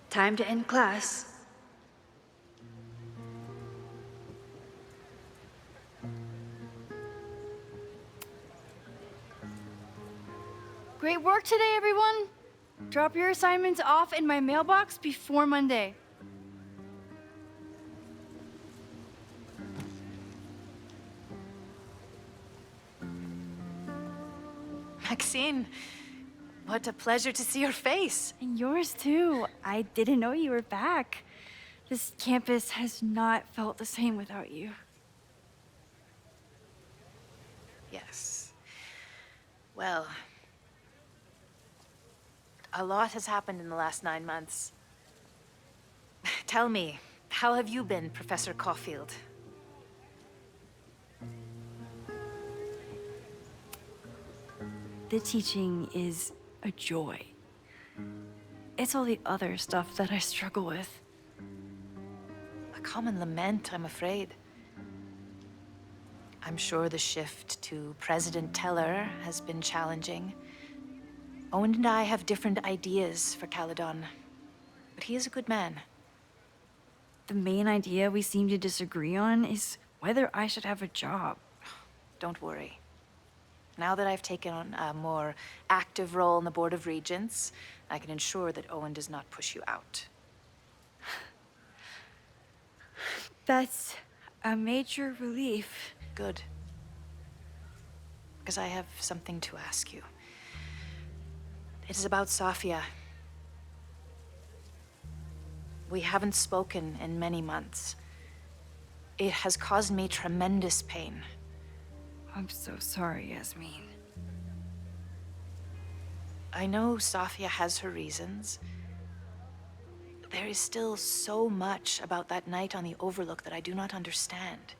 Time to end class. Great work today, everyone. Drop your assignments off in my mailbox before Monday. Maxine, what a pleasure to see your face. And yours too. I didn't know you were back. This campus has not felt the same without you. Yes. Well, a lot has happened in the last 9 months. Tell me, how have you been, Professor Caulfield? The teaching is a joy. It's all the other stuff that I struggle with. A common lament, I'm afraid. I'm sure the shift to President Teller has been challenging. Owen and I have different ideas for Caledon, but he is a good man. The main idea we seem to disagree on is whether I should have a job. Don't worry. Now that I've taken on a more active role in the Board of Regents, I can ensure that Owen does not push you out. That's a major relief. Good. Because I have something to ask you. It is about Safia. We haven't spoken in many months. It has caused me tremendous pain. I'm so sorry, Yasmin. I know Safia has her reasons. There is still so much about that night on the Overlook that I do not understand.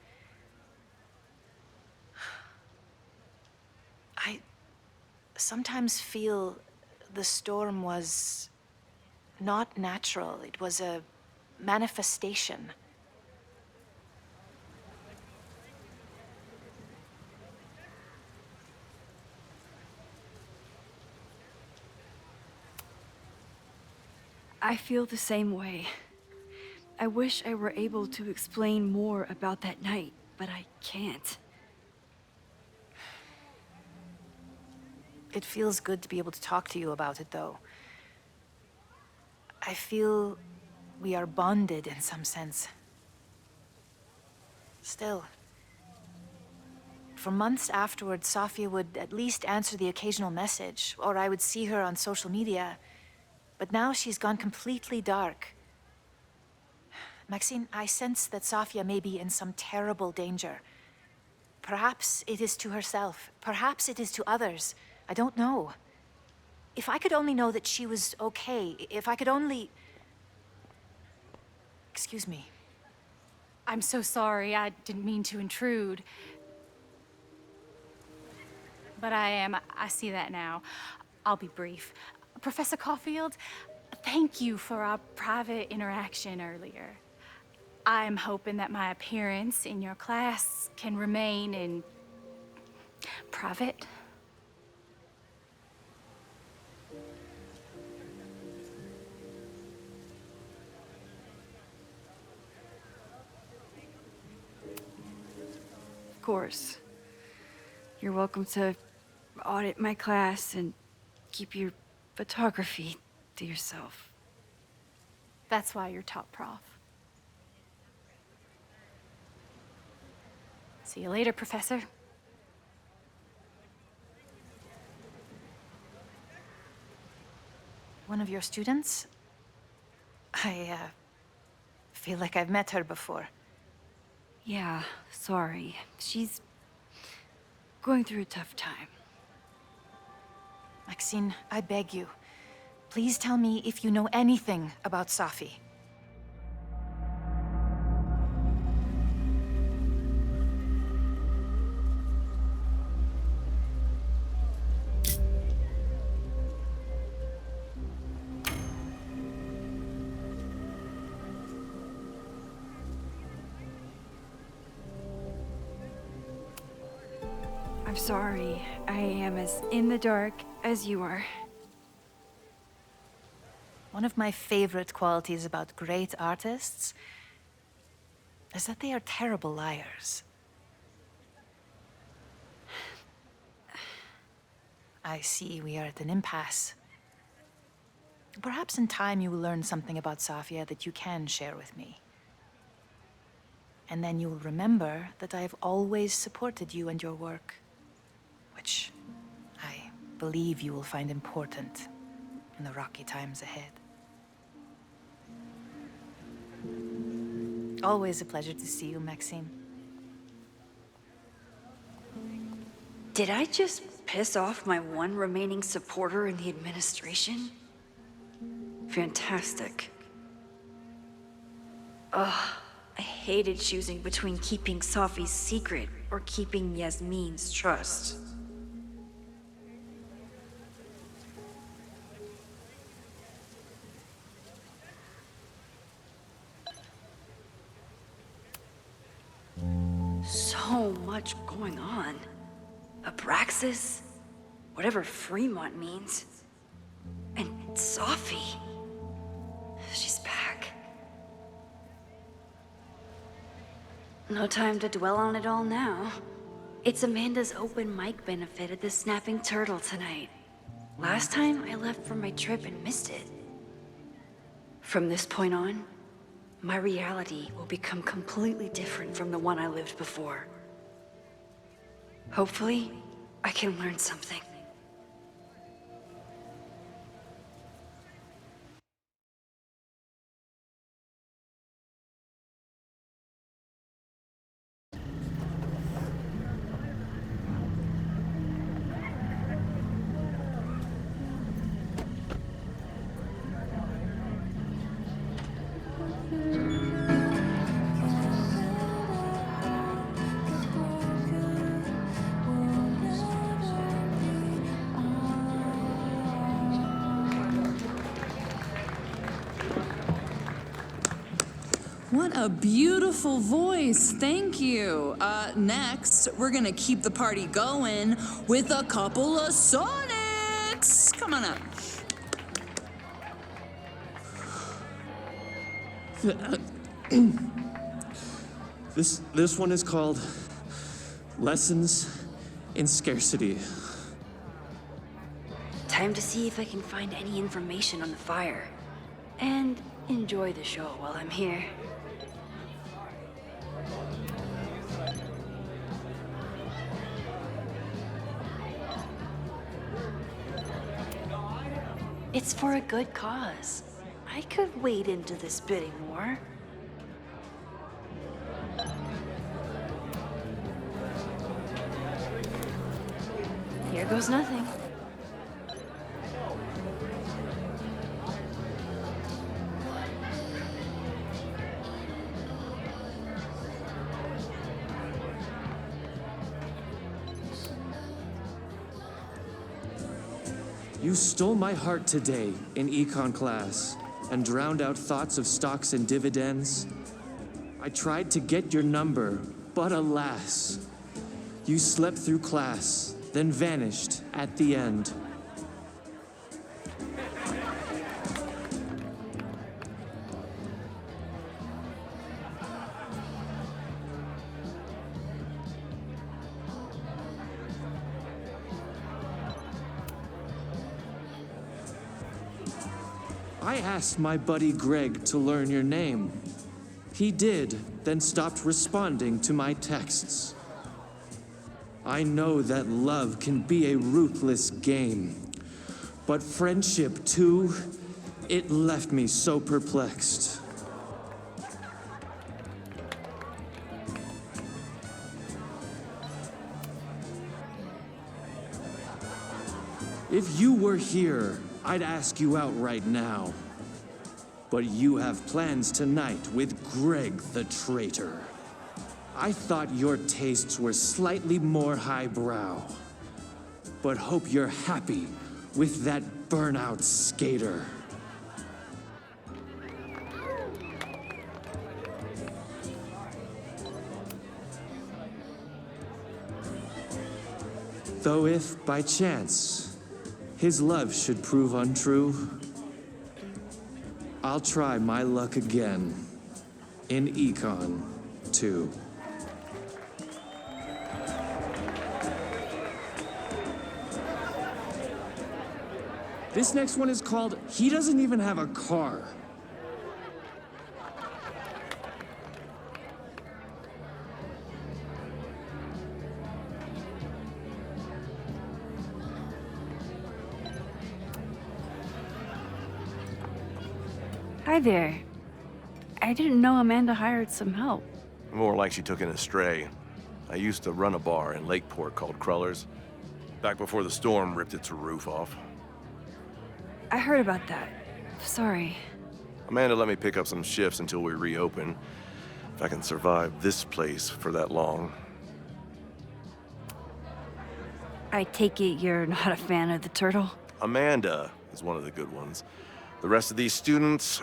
I sometimes feel the storm was not natural. It was a manifestation. I feel the same way. I wish I were able to explain more about that night, but I can't. It feels good to be able to talk to you about it, though. I feel we are bonded in some sense. Still, for months afterwards, Safia would at least answer the occasional message, or I would see her on social media. But now she's gone completely dark. Maxine, I sense that Safia may be in some terrible danger. Perhaps it is to herself. Perhaps it is to others. I don't know. If I could only know that she was okay, if I could only... Excuse me. I'm so sorry. I didn't mean to intrude. But I see that now. I'll be brief. Professor Caulfield, thank you for our private interaction earlier. I'm hoping that my appearance in your class can remain in private. Of course. You're welcome to audit my class and keep your photography to yourself. That's why you're top prof. See you later, Professor. One of your students? I feel like I've met her before. Yeah, sorry. She's going through a tough time. Maxine, I beg you. Please tell me if you know anything about Safi. I'm sorry. I am as in the dark as you are. One of my favorite qualities about great artists is that they are terrible liars. I see we are at an impasse. Perhaps in time you will learn something about Safia that you can share with me. And then you will remember that I have always supported you and your work, which I believe you will find important in the rocky times ahead. Always a pleasure to see you, Maxine. Did I just piss off my one remaining supporter in the administration? Fantastic. Ugh, I hated choosing between keeping Safi's secret or keeping Yasmin's trust. So much going on. Abraxas, whatever Fremont means, and Safi. She's back. No time to dwell on it all now. It's Amanda's open mic benefit at the Snapping Turtle tonight. Last time I left for my trip and missed it. From this point on, my reality will become completely different from the one I lived before. Hopefully, I can learn something. What a beautiful voice, thank you. Next, we're gonna keep the party going with a couple of sonnets. Come on up. This one is called Lessons in Scarcity. Time to see if I can find any information on the fire. And enjoy the show while I'm here. It's for a good cause. I could wade into this bidding war. Here goes nothing. You stole my heart today in econ class and drowned out thoughts of stocks and dividends. I tried to get your number, but alas, you slept through class, then vanished at the end. I asked my buddy Greg to learn your name. He did, then stopped responding to my texts. I know that love can be a ruthless game, but friendship too, it left me so perplexed. If you were here, I'd ask you out right now. But you have plans tonight with Greg the traitor. I thought your tastes were slightly more highbrow. But hope you're happy with that burnout skater. Though if, by chance, his love should prove untrue, I'll try my luck again. In Econ, too. This next one is called He Doesn't Even Have a Car. Hi there. I didn't know Amanda hired some help. More like she took in a stray. I used to run a bar in Lakeport called Crullers, back before the storm ripped its roof off. I heard about that. Sorry. Amanda let me pick up some shifts until we reopen. If I can survive this place for that long. I take it you're not a fan of the turtle? Amanda is one of the good ones. The rest of these students,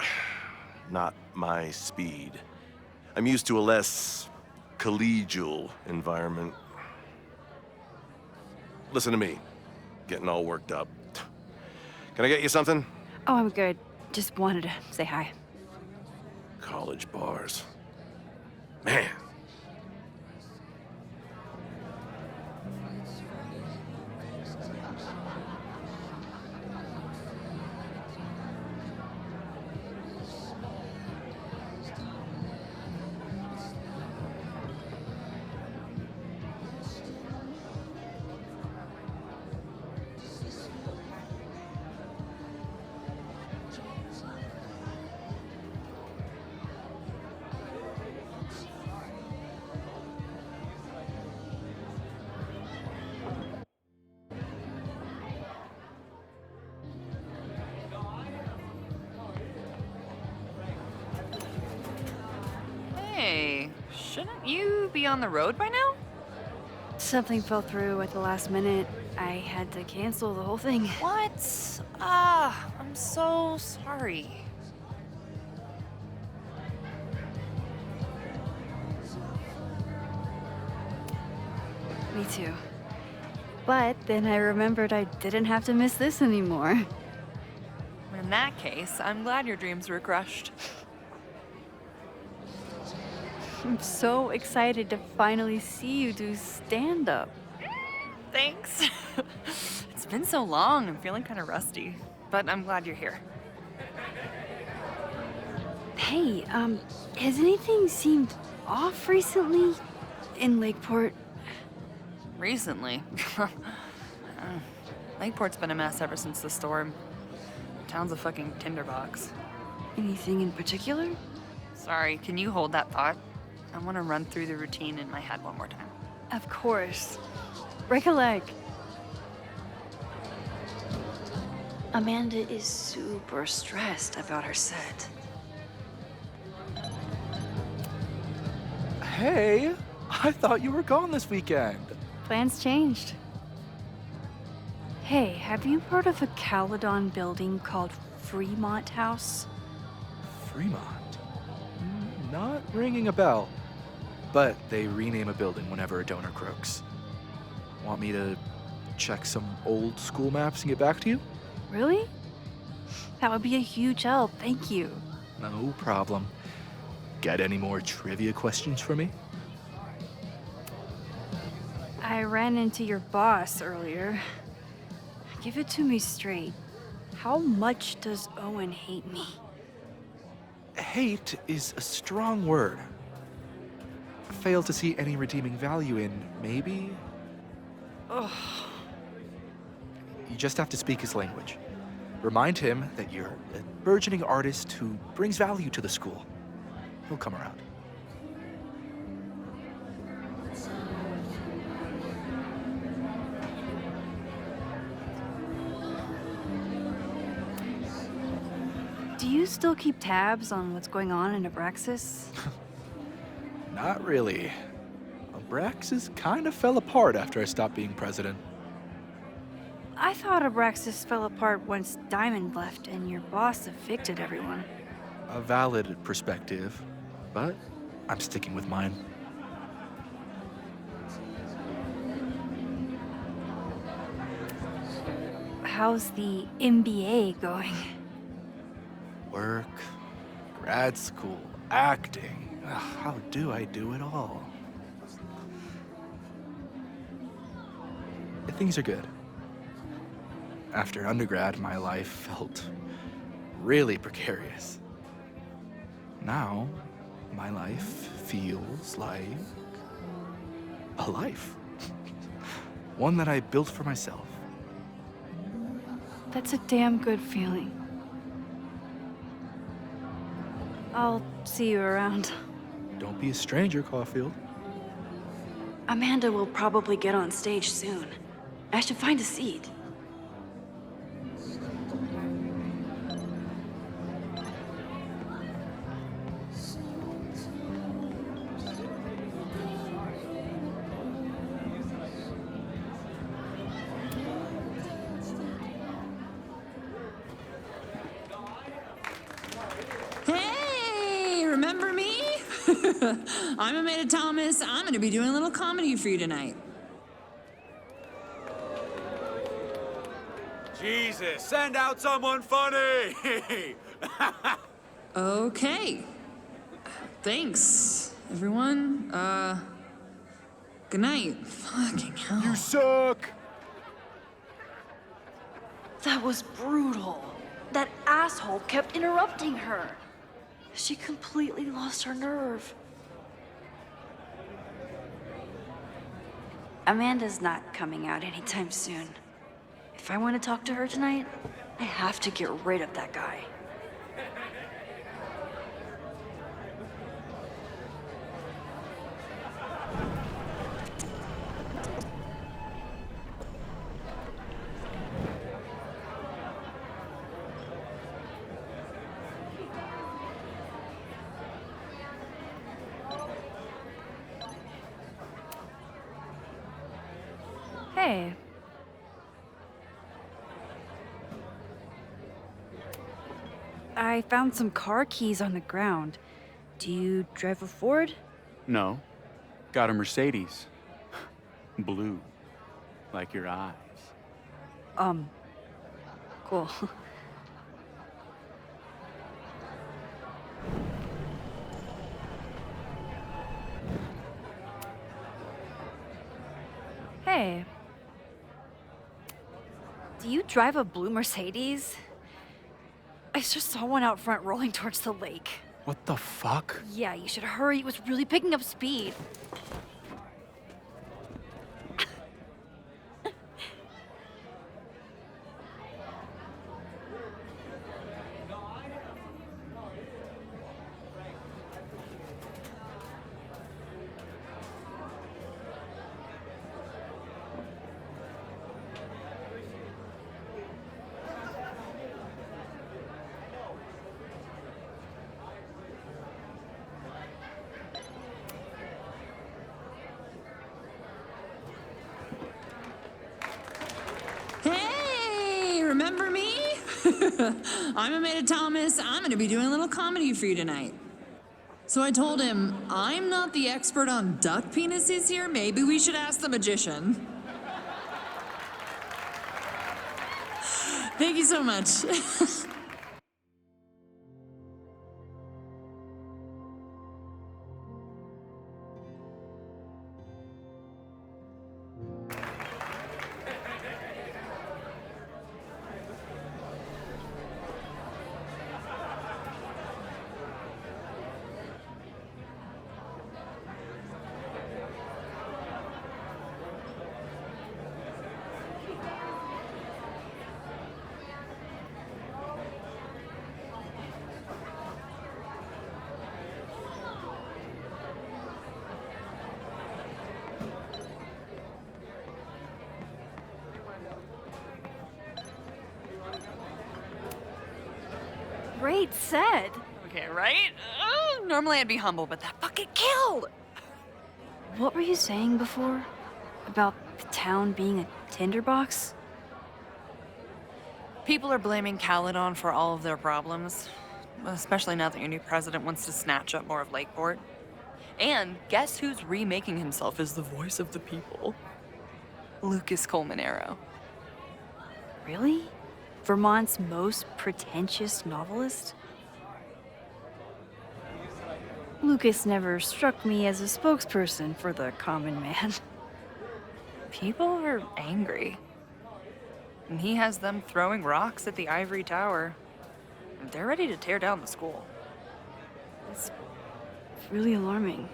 not my speed. I'm used to a less collegial environment. Listen to me, getting all worked up. Can I get you something? Oh, I'm good. Just wanted to say hi. College bars. Man. Hey, shouldn't you be on the road by now? Something fell through at the last minute. I had to cancel the whole thing. What? Ah, I'm so sorry. Me too. But then I remembered I didn't have to miss this anymore. In that case, I'm glad your dreams were crushed. I'm so excited to finally see you do stand-up. Thanks. It's been so long, I'm feeling kind of rusty. But I'm glad you're here. Hey, has anything seemed off recently in Lakeport? Recently. Lakeport's been a mess ever since the storm. Town's a fucking tinderbox. Anything in particular? Sorry, can you hold that thought? I want to run through the routine in my head one more time. Of course. Break a leg. Amanda is super stressed about her set. Hey, I thought you were gone this weekend. Plans changed. Hey, have you heard of a Caledon building called Fremont House? Fremont? Not ringing a bell. But they rename a building whenever a donor croaks. Want me to check some old school maps and get back to you? Really? That would be a huge help, thank you. No problem. Got any more trivia questions for me? I ran into your boss earlier. Give it to me straight. How much does Owen hate me? Hate is a strong word. Fail to see any redeeming value in, maybe? Ugh. You just have to speak his language. Remind him that you're a burgeoning artist who brings value to the school. He'll come around. Do you still keep tabs on what's going on in Abraxas? Not really. Abraxas kind of fell apart after I stopped being president. I thought Abraxas fell apart once Diamond left and your boss evicted everyone. A valid perspective, but I'm sticking with mine. How's the MBA going? Work, grad school, acting. Ugh, how do I do it all? Things are good. After undergrad, my life felt really precarious. Now, my life feels like a life. One that I built for myself. That's a damn good feeling. I'll see you around. Don't be a stranger, Caulfield. Amanda will probably get on stage soon. I should find a seat. Hey, remember me? I'm Amanda Thomas. I'm gonna be doing a little comedy for you tonight. Jesus, send out someone funny! Okay. Thanks, everyone. Good night. Fucking hell. You suck! That was brutal. That asshole kept interrupting her. She completely lost her nerve. Amanda's not coming out anytime soon. If I want to talk to her tonight, I have to get rid of that guy. Hey. I found some car keys on the ground. Do you drive a Ford? No. Got a Mercedes. Blue. Like your eyes. Cool. Hey. Do you drive a blue Mercedes? I just saw one out front rolling towards the lake. What the fuck? Yeah, you should hurry. It was really picking up speed. Hey, remember me? I'm Amanda Thomas. I'm gonna be doing a little comedy for you tonight. So I told him, I'm not the expert on duck penises here. Maybe we should ask the magician. Thank you so much. Great set. Okay, right? Normally I'd be humble, but that fucking killed! What were you saying before? About the town being a tinderbox? People are blaming Caledon for all of their problems. Especially now that your new president wants to snatch up more of Lakeport. And guess who's remaking himself as the voice of the people? Lucas Colmenero. Really? Vermont's most pretentious novelist? Lucas never struck me as a spokesperson for the common man. People are angry. And he has them throwing rocks at the Ivory Tower. They're ready to tear down the school. It's really alarming.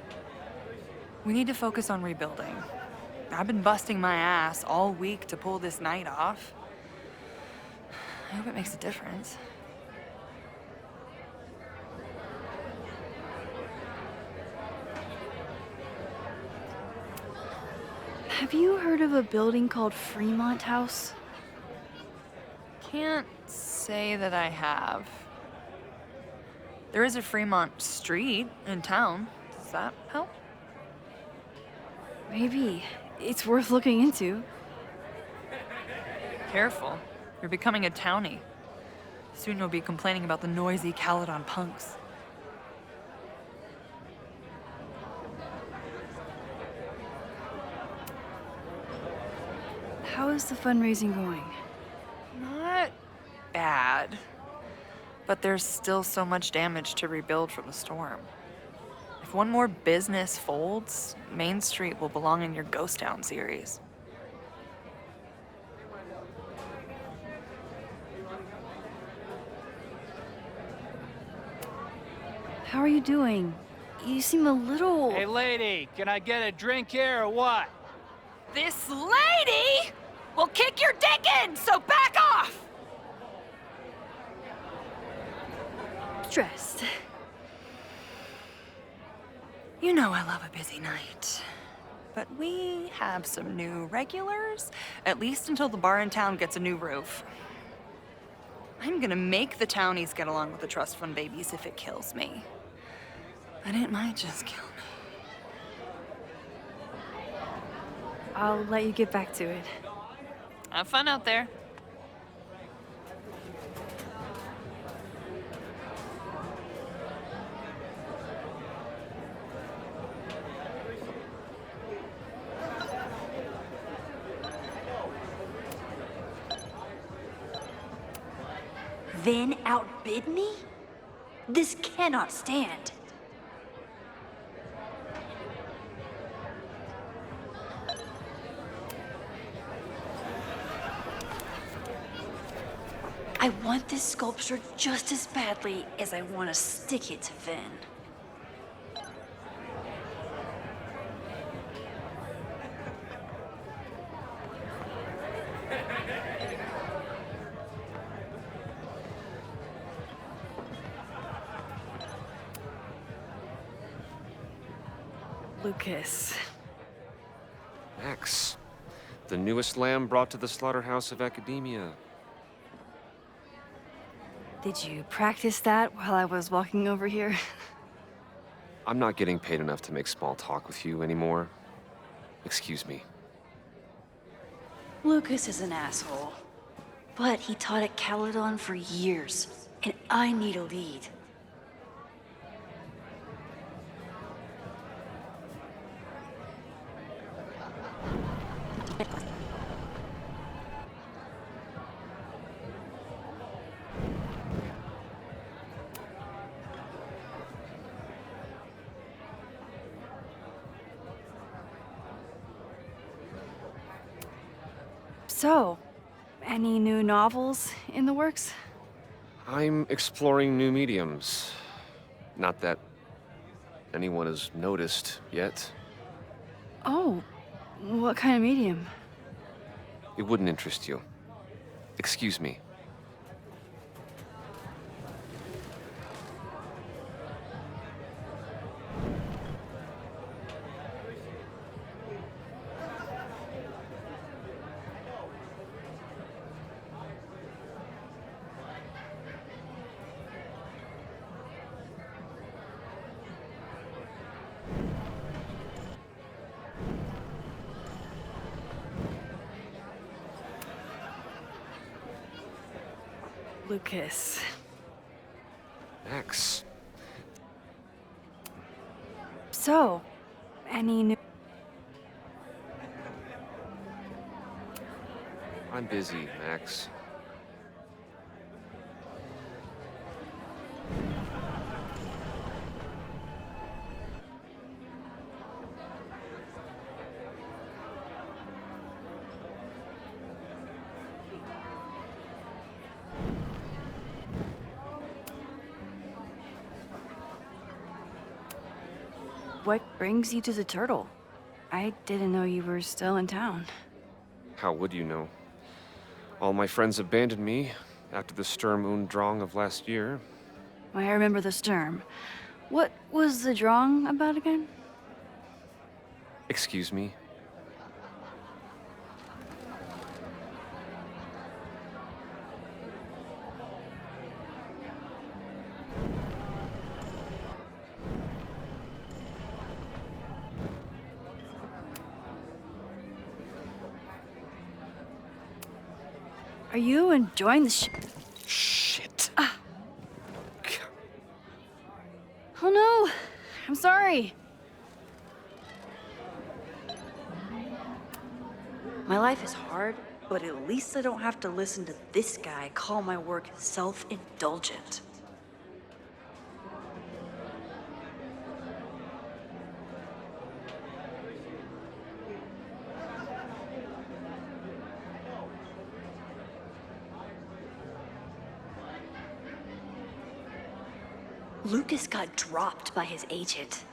We need to focus on rebuilding. I've been busting my ass all week to pull this night off. I hope it makes a difference. Have you heard of a building called Fremont House? Can't say that I have. There is a Fremont Street in town. Does that help? Maybe. It's worth looking into. Careful. You're becoming a townie. Soon you'll be complaining about the noisy Caledon punks. How is the fundraising going? Not bad. But there's still so much damage to rebuild from the storm. If one more business folds, Main Street will belong in your Ghost Town series. How are you doing? You seem a little... Hey, lady, can I get a drink here or what? This lady will kick your dick in, so back off! stressed. You know I love a busy night. But we have some new regulars, at least until the bar in town gets a new roof. I'm gonna make the townies get along with the trust fund babies if it kills me. But it might just kill me. I'll let you get back to it. Have fun out there. Then outbid me? This cannot stand. I want this sculpture just as badly as I want to stick it to Vin. Lucas. Max, the newest lamb brought to the slaughterhouse of academia. Did you practice that while I was walking over here? I'm not getting paid enough to make small talk with you anymore. Excuse me. Lucas is an asshole. But he taught at Caledon for years, and I need a lead. So, any new novels in the works? I'm exploring new mediums. Not that anyone has noticed yet. Oh, what kind of medium? It wouldn't interest you. Excuse me. Lucas. Max. So, any new... I'm busy, Max. what brings you to the Turtle? I didn't know you were still in town. How would you know? All my friends abandoned me after the Sturm und Drang of last year. I remember the Sturm. What was the Drang about again? Excuse me? Are you enjoying the Shit. Oh no! I'm sorry. My life is hard, but at least I don't have to listen to this guy call my work self-indulgent. Lucas got dropped by his agent.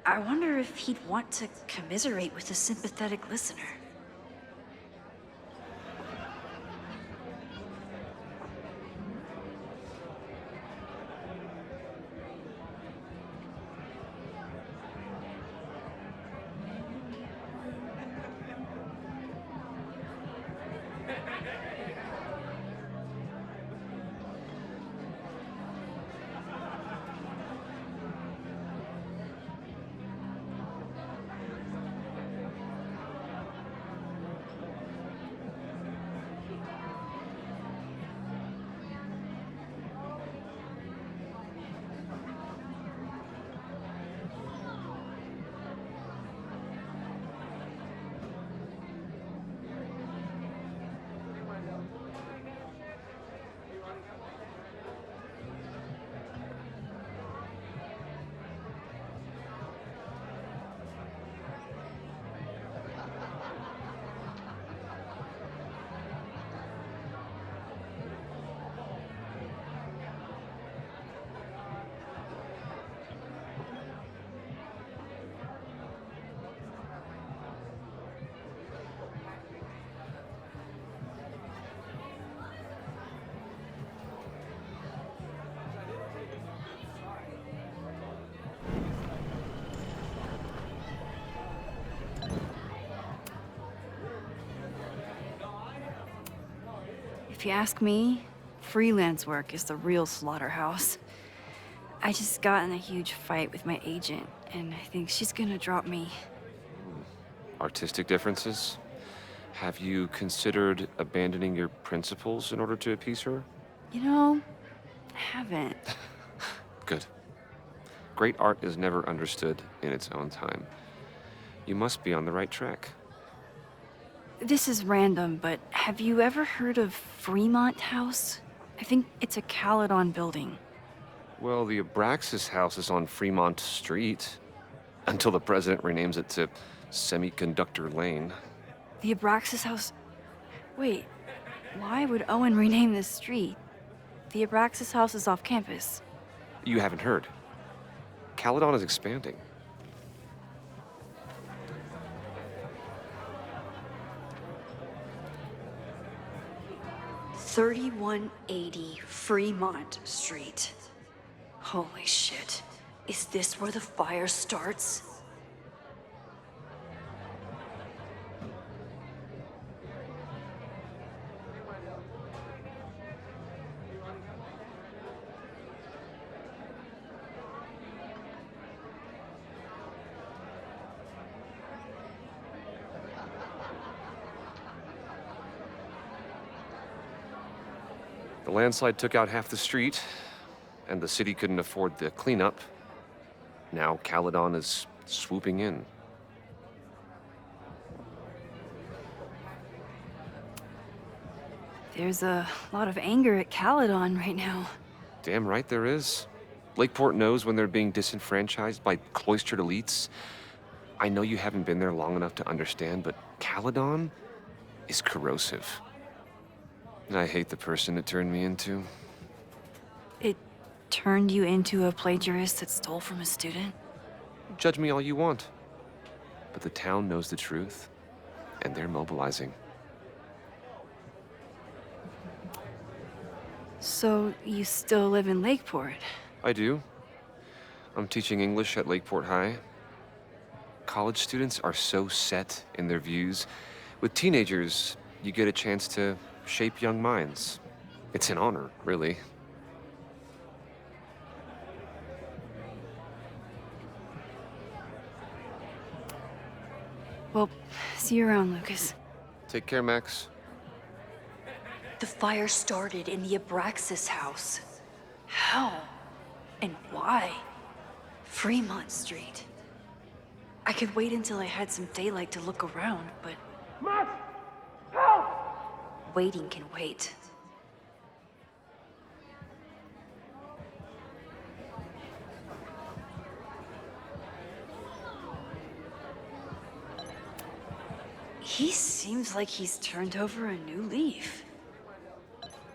I wonder if he'd want to commiserate with a sympathetic listener. If you ask me, freelance work is the real slaughterhouse. I just got in a huge fight with my agent, and I think she's gonna drop me. Artistic differences? Have you considered abandoning your principles in order to appease her? You know, I haven't. Good. Great art is never understood in its own time. You must be on the right track. This is random, but have you ever heard of Fremont House? I think it's a Caledon building. Well, the Abraxas house is on Fremont Street. Until the president renames it to Semiconductor Lane. The Abraxas House? Wait, why would Owen rename this street? The Abraxas House is off campus. You haven't heard. Caledon is expanding. $3180 Fremont Street. Holy shit. Is this where the fire starts? The landslide took out half the street, and the city couldn't afford the cleanup. Now Caledon is swooping in. There's a lot of anger at Caledon right now. Damn right there is. Lakeport knows when they're being disenfranchised by cloistered elites. I know you haven't been there long enough to understand, but Caledon is corrosive. And I hate the person it turned me into. It turned you into a plagiarist that stole from a student? Judge me all you want. But the town knows the truth, and they're mobilizing. So, you still live in Lakeport? I do. I'm teaching English at Lakeport High. College students are so set in their views. With teenagers, you get a chance to shape young minds. It's an honor, really. Well, see you around, Lucas. Take care, Max. The fire started in the Abraxas house. How? And why? Fremont Street. I could wait until I had some daylight to look around, but... Max! Help! Waiting can wait. He seems like he's turned over a new leaf.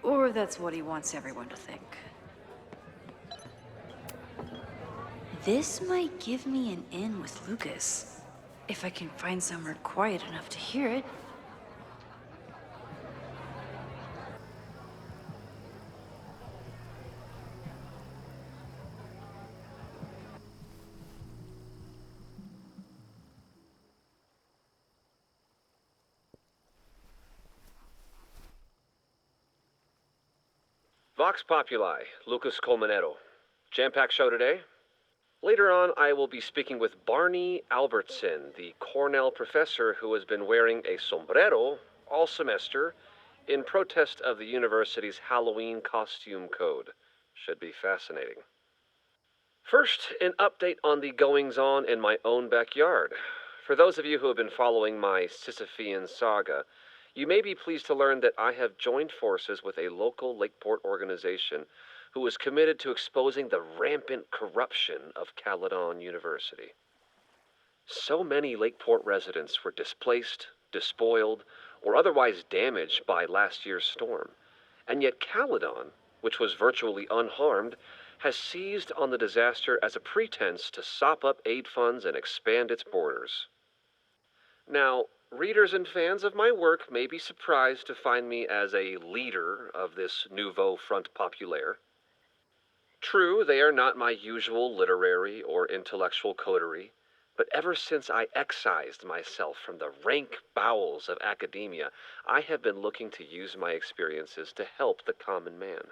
Or that's what he wants everyone to think. This might give me an in with Lucas, if I can find somewhere quiet enough to hear it. Vox Populi, Lucas Colmenero. Jam-packed show today? Later on, I will be speaking with Barney Albertson, the Cornell professor who has been wearing a sombrero all semester in protest of the university's Halloween costume code. Should be fascinating. First, an update on the goings-on in my own backyard. For those of you who have been following my Sisyphean saga, you may be pleased to learn that I have joined forces with a local Lakeport organization who is committed to exposing the rampant corruption of Caledon University. So many Lakeport residents were displaced, despoiled, or otherwise damaged by last year's storm. And yet Caledon, which was virtually unharmed, has seized on the disaster as a pretense to sop up aid funds and expand its borders. Now, readers and fans of my work may be surprised to find me as a leader of this nouveau front populaire. True, they are not my usual literary or intellectual coterie, but ever since I excised myself from the rank bowels of academia, I have been looking to use my experiences to help the common man.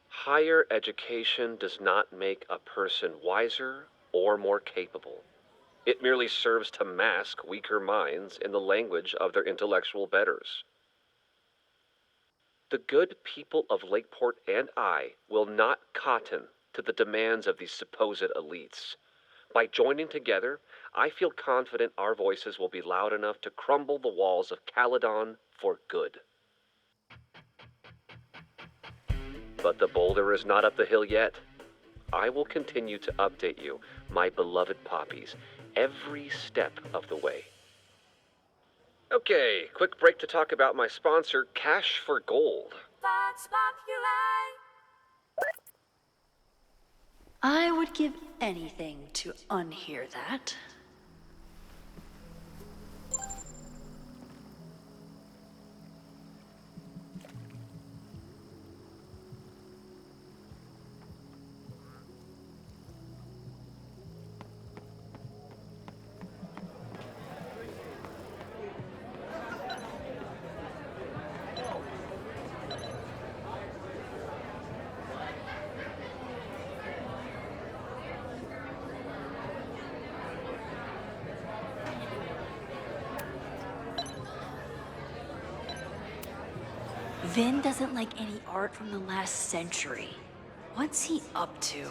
Higher education does not make a person wiser or more capable. It merely serves to mask weaker minds in the language of their intellectual betters. The good people of Lakeport and I will not cotton to the demands of these supposed elites. By joining together, I feel confident our voices will be loud enough to crumble the walls of Caledon for good. But the boulder is not up the hill yet. I will continue to update you, my beloved poppies, every step of the way. Okay, quick break to talk about my sponsor, Cash for Gold. I would give anything to unhear that. Vin doesn't like any art from the last century. What's he up to?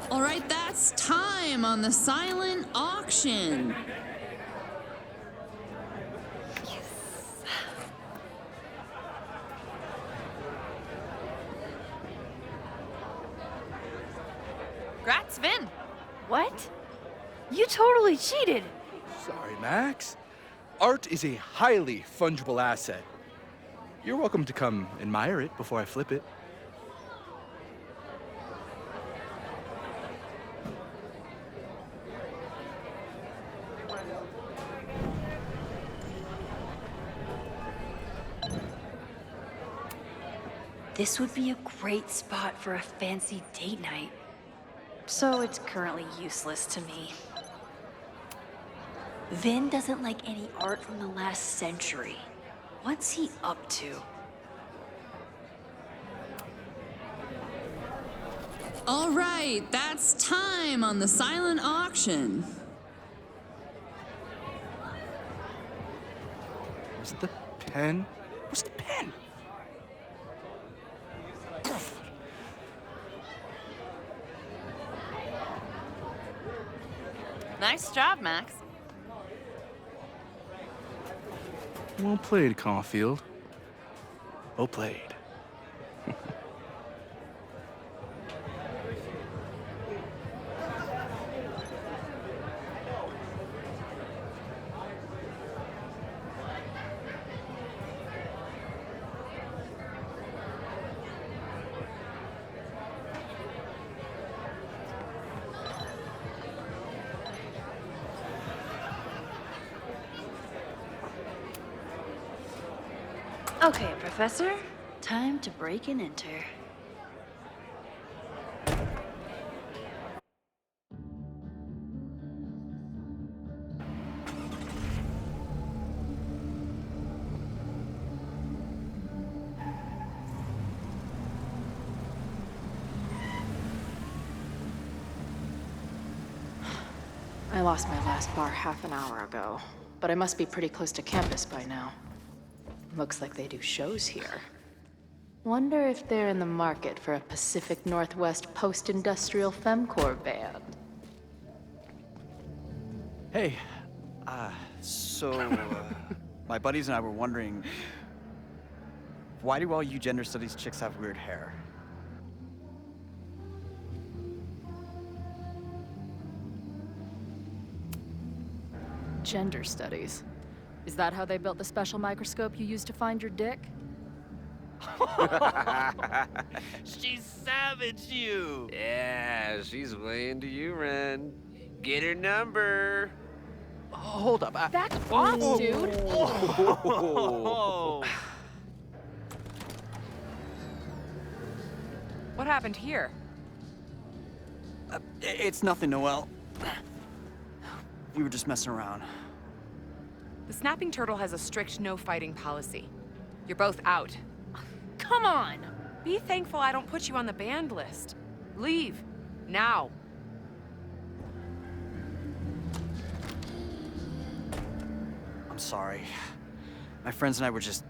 All right, that's time on the silent auction. Grats, Vin. What? You totally cheated. Sorry, Max. Art is a highly fungible asset. You're welcome to come admire it before I flip it. This would be a great spot for a fancy date night. So it's currently useless to me. Vin doesn't like any art from the last century. What's he up to? All right, that's time on the silent auction. Where's the pen? Where's the pen? Nice job, Max. Well played, Caulfield. Well played. Okay, Professor. Time to break and enter. I lost my last bar half an hour ago, but I must be pretty close to campus by now. Looks like they do shows here. Wonder if they're in the market for a Pacific Northwest post-industrial femcore band. Hey, my buddies and I were wondering, why do all you gender studies chicks have weird hair? Gender studies. Is that how they built the special microscope you used to find your dick? She savaged you! Yeah, she's way into you, Ren. Get her number. Hold up. Back off, dude! What happened here? It's nothing, Noelle. We were just messing around. The Snapping Turtle has a strict no-fighting policy. You're both out. Come on! Be thankful I don't put you on the banned list. Leave. Now. I'm sorry. My friends and I were just...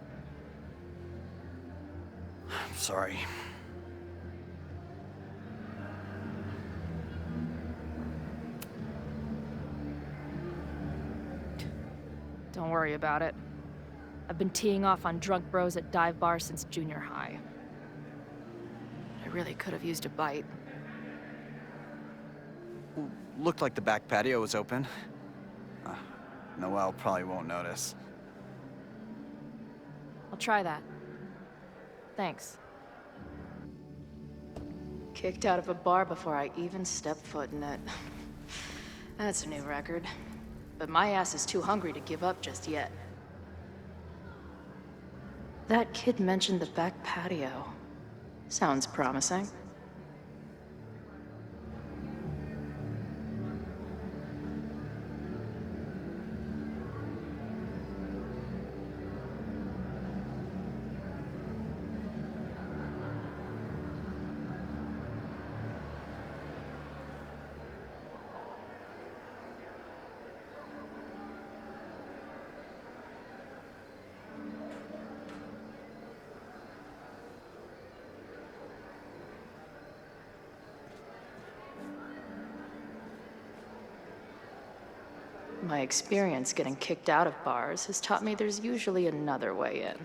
I'm sorry. Don't worry about it. I've been teeing off on drunk bros at dive bars since junior high. I really could have used a bite. Looked like the back patio was open. Noelle probably won't notice. I'll try that. Thanks. Kicked out of a bar before I even stepped foot in it. That's a new record. But my ass is too hungry to give up just yet. That kid mentioned the back patio. Sounds promising. My experience getting kicked out of bars has taught me there's usually another way in.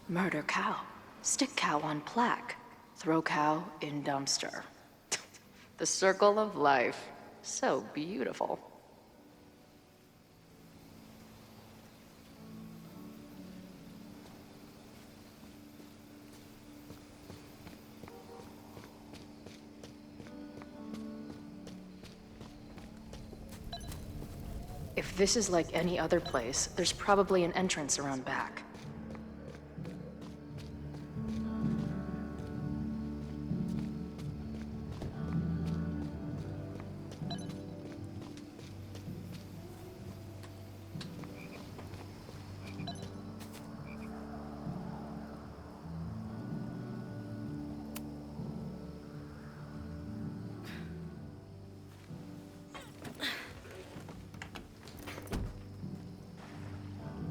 Murder cow. Stick cow on plaque. Throw cow in dumpster. The circle of life. So beautiful. If this is like any other place, there's probably an entrance around back.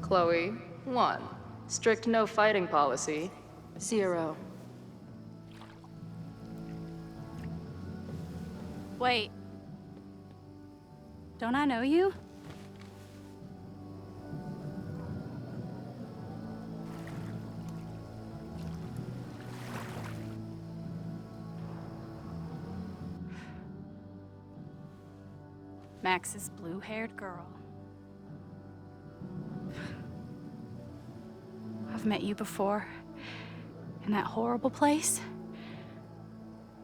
Chloe, 1. Strict no fighting policy. 0. Wait. Don't I know you? Max's blue-haired girl. I've met you before. In that horrible place.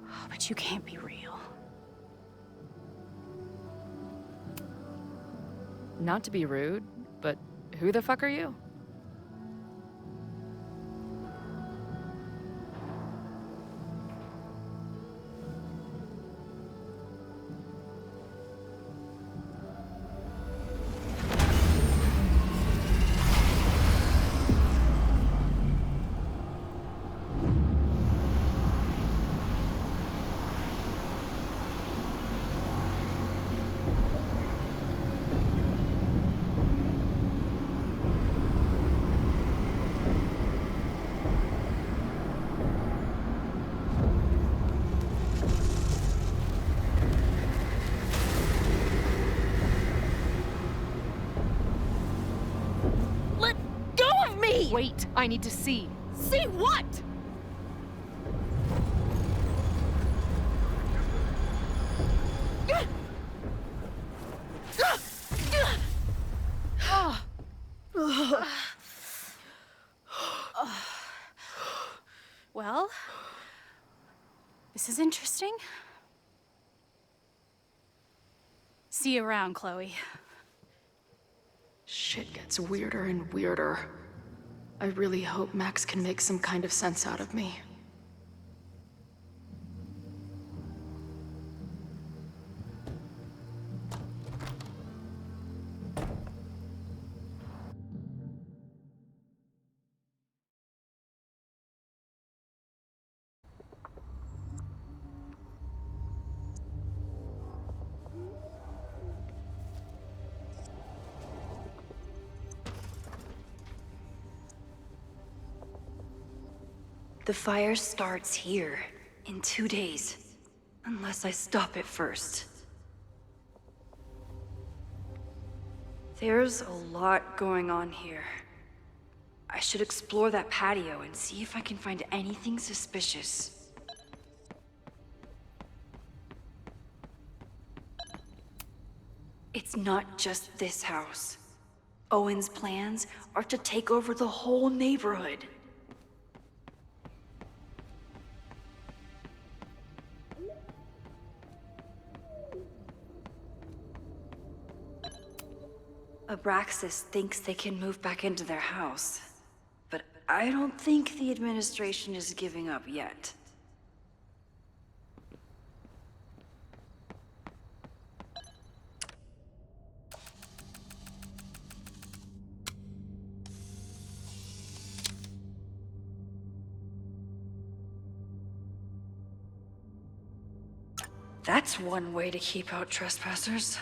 Oh, but you can't be real. Not to be rude, but who the fuck are you? Wait, I need to see. See what? Well, this is interesting. See you around, Chloe. Shit gets weirder and weirder. I really hope Max can make some kind of sense out of me. The fire starts here, in 2 days. Unless I stop it first. There's a lot going on here. I should explore that patio and see if I can find anything suspicious. It's not just this house. Owen's plans are to take over the whole neighborhood. Abraxas thinks they can move back into their house, but I don't think the administration is giving up yet. That's one way to keep out trespassers.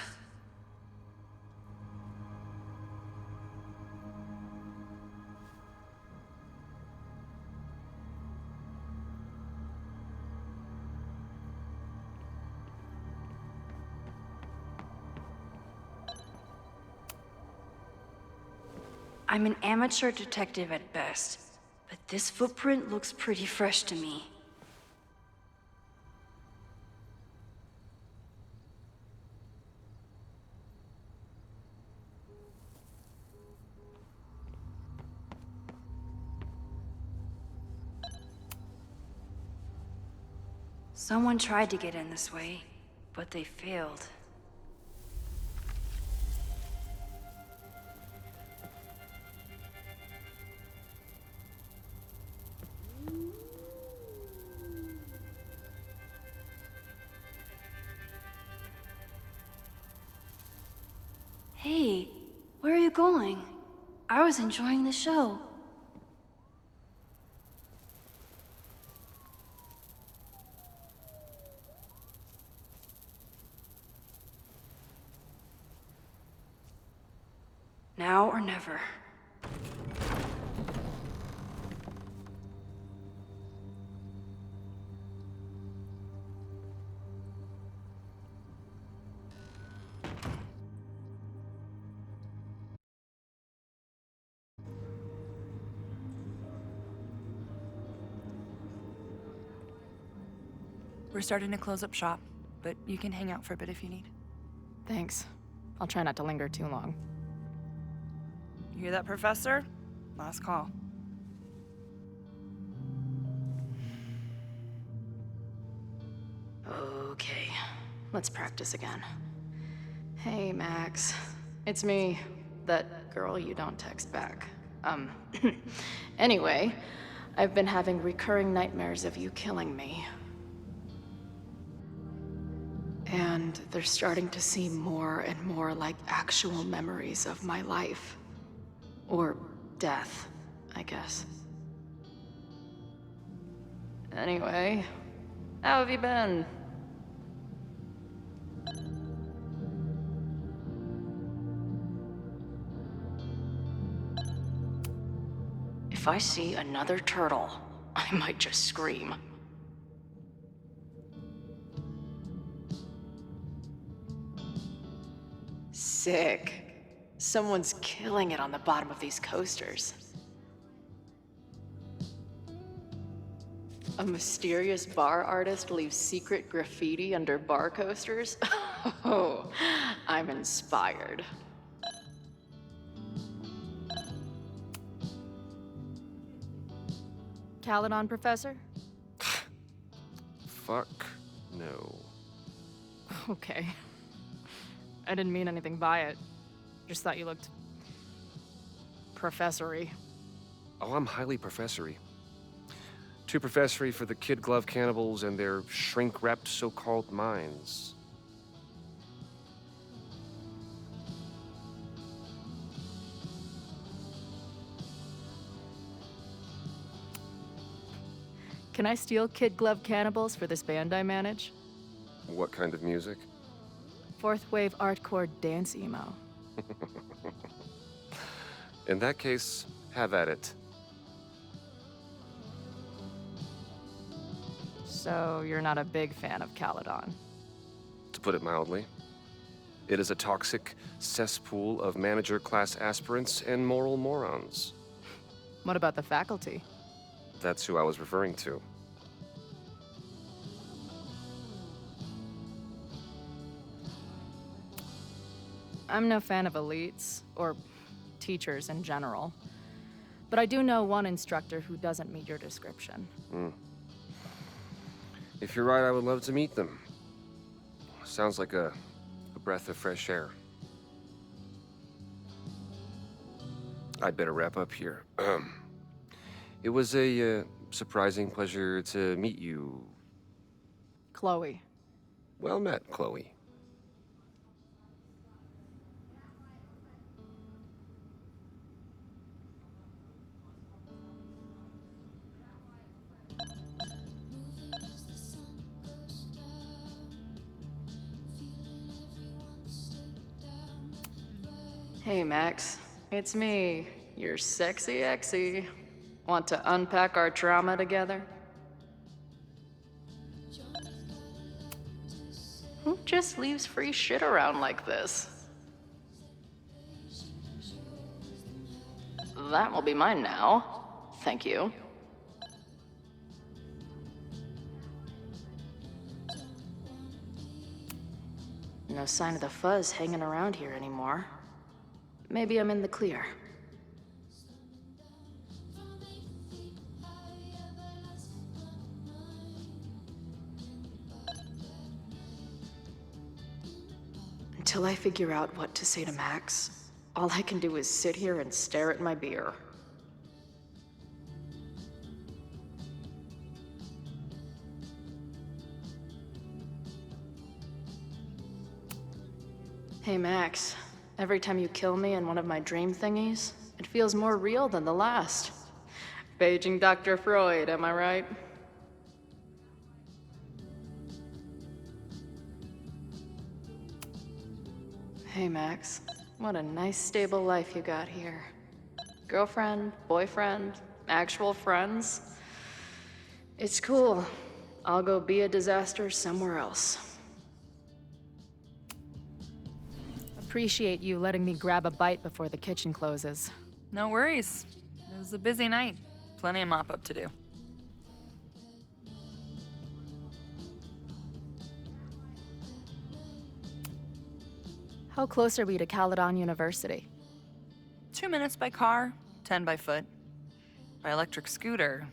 I'm an amateur detective at best, but this footprint looks pretty fresh to me. Someone tried to get in this way, but they failed. Hey, where are you going? I was enjoying the show. Now or never. We're starting to close up shop, but you can hang out for a bit if you need. Thanks. I'll try not to linger too long. You hear that, Professor? Last call. Okay, let's practice again. Hey, Max. It's me. That girl you don't text back. Anyway, I've been having recurring nightmares of you killing me. And they're starting to seem more and more like actual memories of my life. Or death, I guess. Anyway, how have you been? If I see another turtle, I might just scream. Sick. Someone's killing it on the bottom of these coasters. A mysterious bar artist leaves secret graffiti under bar coasters? Oh, I'm inspired. Caledon, Professor? Fuck no. Okay. I didn't mean anything by it. Just thought you looked... professory. Oh, I'm highly professory. Too professory for the kid glove cannibals and their shrink-wrapped so-called minds. Can I steal kid glove cannibals for this band I manage? What kind of music? Fourth wave artcore dance emo. In that case, have at it. So you're not a big fan of Caledon? To put it mildly. It is a toxic cesspool of manager-class aspirants and moral morons. What about the faculty? That's who I was referring to. I'm no fan of elites, or teachers in general. But I do know one instructor who doesn't meet your description. If you're right, I would love to meet them. Sounds like a breath of fresh air. I'd better wrap up here. It was a surprising pleasure to meet you. Chloe. Well met, Chloe. Hey, Max. It's me, your sexy exy. Want to unpack our trauma together? Who just leaves free shit around like this? That will be mine now. thank you. No sign of the fuzz hanging around here anymore. Maybe I'm in the clear. Until I figure out what to say to Max, all I can do is sit here and stare at my beer. Hey Max, every time you kill me in one of my dream thingies, it feels more real than the last. Paging Dr. Freud, am I right? Hey Max, what a nice stable life you got here. Girlfriend, boyfriend, actual friends. It's cool. I'll go be a disaster somewhere else. Appreciate you letting me grab a bite before the kitchen closes. No worries. It was a busy night. Plenty of mop-up to do. How close are we to Caledon University? 2 minutes by car, 10 by foot. By electric scooter.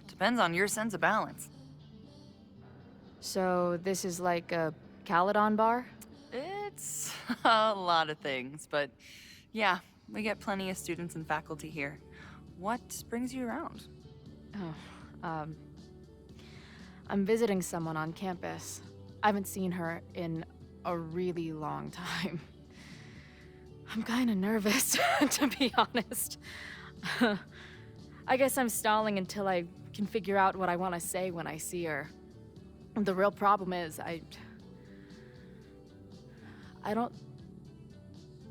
Depends on your sense of balance. So this is like a Caledon bar? It's a lot of things, but yeah, we get plenty of students and faculty here. What brings you around? Oh, I'm visiting someone on campus. I haven't seen her in a really long time. I'm kinda nervous, to be honest. I guess I'm stalling until I can figure out what I want to say when I see her. The real problem is, I don't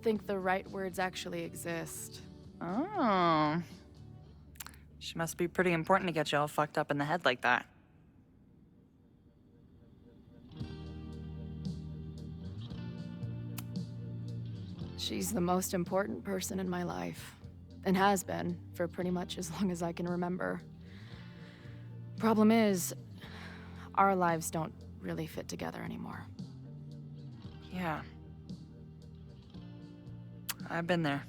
think the right words actually exist. Oh. She must be pretty important to get you all fucked up in the head like that. She's the most important person in my life, and has been for pretty much as long as I can remember. Problem is, our lives don't really fit together anymore. Yeah. I've been there.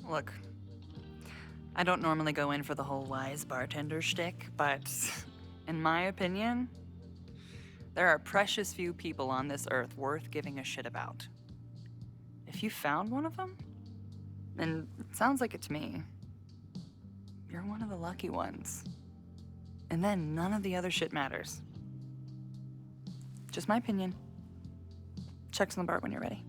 Look, I don't normally go in for the whole wise bartender shtick, but in my opinion, there are precious few people on this earth worth giving a shit about. If you found one of them, and it sounds like it to me, you're one of the lucky ones. And then none of the other shit matters. Just my opinion. Check on the bar when you're ready.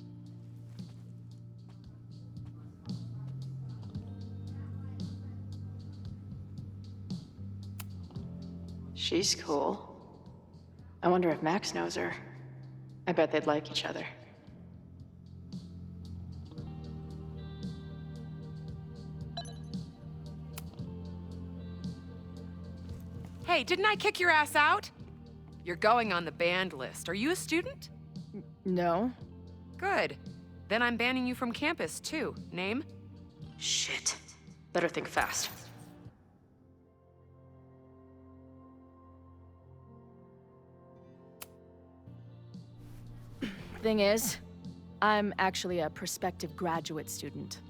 She's cool. I wonder if Max knows her. I bet they'd like each other. Hey, didn't I kick your ass out? You're going on the banned list. Are you a student? No. Good. Then I'm banning you from campus, too. Name? Shit. Better think fast. Thing is, I'm actually a prospective graduate student.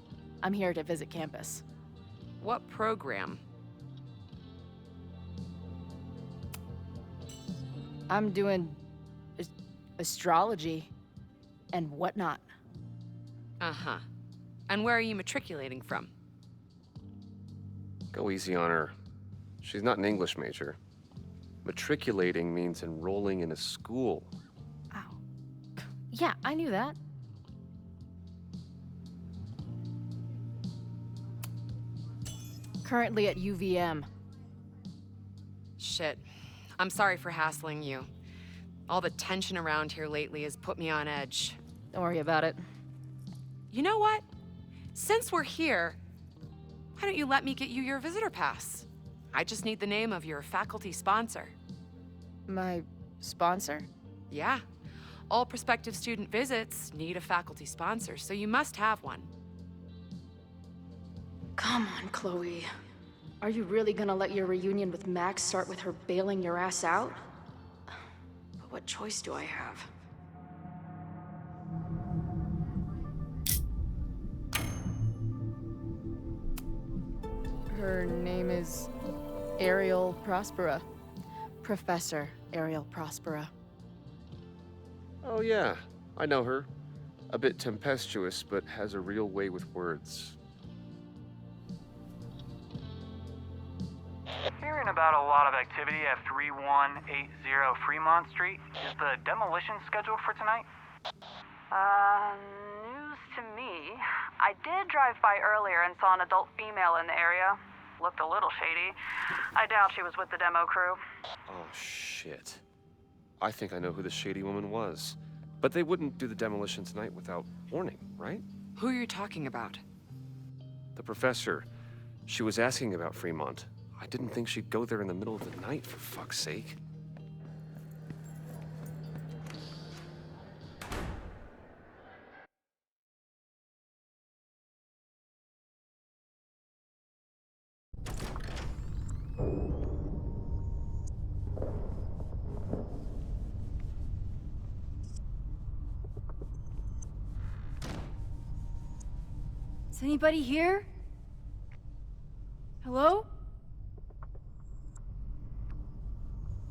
I'm here to visit campus. What program? I'm doing astrology and whatnot. Uh-huh. And where are you matriculating from? Go easy on her. She's not an English major. Matriculating means enrolling in a school. Yeah, I knew that. Currently at UVM. Shit. I'm sorry for hassling you. All the tension around here lately has put me on edge. Don't worry about it. You know what? Since we're here, why don't you let me get you your visitor pass? I just need the name of your faculty sponsor. My sponsor? Yeah. All prospective student visits need a faculty sponsor, so you must have one. Come on, Chloe. Are you really gonna let your reunion with Max start with her bailing your ass out? But what choice do I have? Her name is Ariel Prospera. Professor Ariel Prospera. Oh, yeah, I know her. A bit tempestuous, but has a real way with words. Hearing about a lot of activity at 3180 Fremont Street. Is the demolition scheduled for tonight? News to me. I did drive by earlier and saw an adult female in the area. Looked a little shady. I doubt she was with the demo crew. Oh, shit. I think I know who the shady woman was. But they wouldn't do the demolition tonight without warning, right? Who are you talking about? The professor. She was asking about Fremont. I didn't think she'd go there in the middle of the night, for fuck's sake. Is anybody here? Hello?